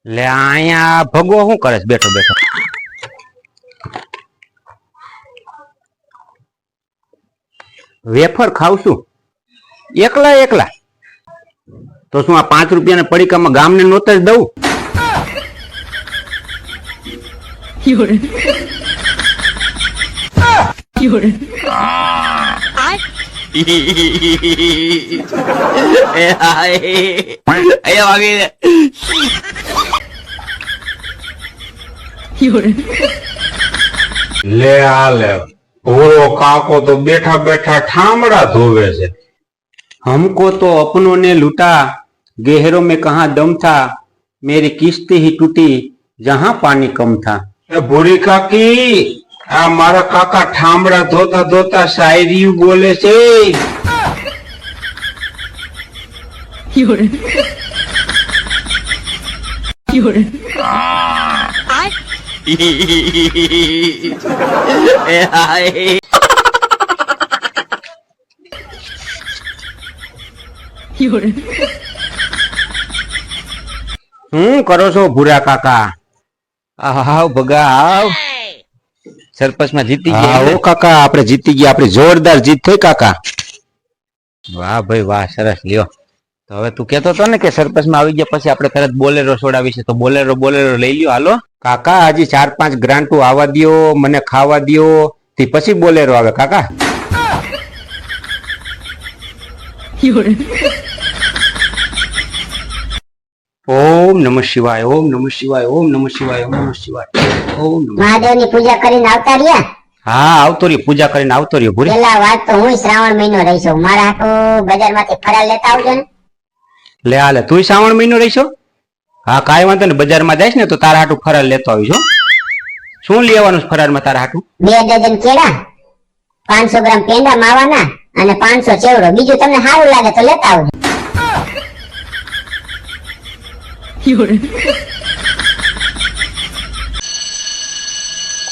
લે અહીંયા ભગવો શું કરે છે બેઠો બેઠો? વેફર ખાવશું એકલા એકલા? તો શું આ 5 રૂપિયાના પડીકામાં ગામને નોત જ દઉં? ले आ ले भोरो काको तो बैठा बैठा ठामड़ा धोवे से। हमको तो अपनों ने लूटा, गहरों में कहाँ दम था, मेरी किस्ती ही टूटी जहाँ पानी कम था। बूढ़ी काकी आ मारा काका ठामड़ा धोता धोता शायरी बोले से। करो छो भूरा काका? आओ भगा आओ, सरपंच में जीती गया। आओ काका, आपने जीती गया, आपने जोरदार जीत थई काका। वाह भाई वाह, सरस लियो। तो हवे तू कहतो तो ने के सरपंच में આવી ગયા પછી આપણે તરત બોલેરો છોડાવી છે, તો બોલેરો લઈ લ્યો। હાલો કાકા, હજી 4-5 ગ્રાન્ટો આવવા દિયો, મને ખાવા દિયો, તે પછી બોલેરો આવે કાકા। ओम नमः शिवाय, ओम नमः शिवाय, ओम नमः शिवाय, ओम नमः शिवाय, ओम नमः। महादेव ની પૂજા કરીને આવતા રહ્યા? હા, આવતો રહ્યો, પૂજા કરીને આવતો રહ્યો ભૂરી। પેલા વાત તો હું શ્રાવણ મહિનો રહીશો, મારા હાટુ બજારમાંથી ફરાળ લેતા આવજો ને। લે આલે, તું શ્રાવણ મહિનો રહીશો? હા, કાઈ વાંધો ને, બજારમાં જાઈશ ને તો તારા હાટુ ફરાળ લેતો આવીશો। શું લેવાનું છે ફરાળમાં તારા હાટુ? 2 ડઝન કેળા, 500 ગ્રામ પેંડા માવાના અને 500 ચેવડો, બીજું તમને સારું લાગે તો લેતા આવજો।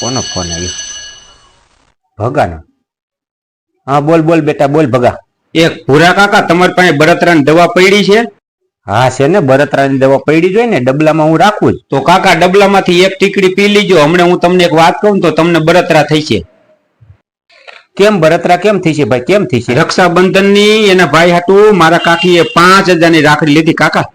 કોનો ફોન આવ્યો? ભગાનો। હા બોલ બોલ બેટા બોલ ભગા। એક ભૂરા કાકા, તમારી પાસે બળતરાની દવા પડી છે? હા છે ને, બળતરાની દવા પડી જોઈ ને, ડબલામાં હું રાખું જ। તો કાકા ડબલામાંથી એક ટીકડી પી લીજો, હમણાં હું તમને એક વાત કહું તો તમને બળતરા થઈ છે। કેમ બળતરા કેમ થઈ છે ભાઈ, કેમ થઈ છે? રક્ષાબંધનની એના ભાઈ હાટુ મારા કાકીએ 5000 ની રાખડી લીધી કાકા।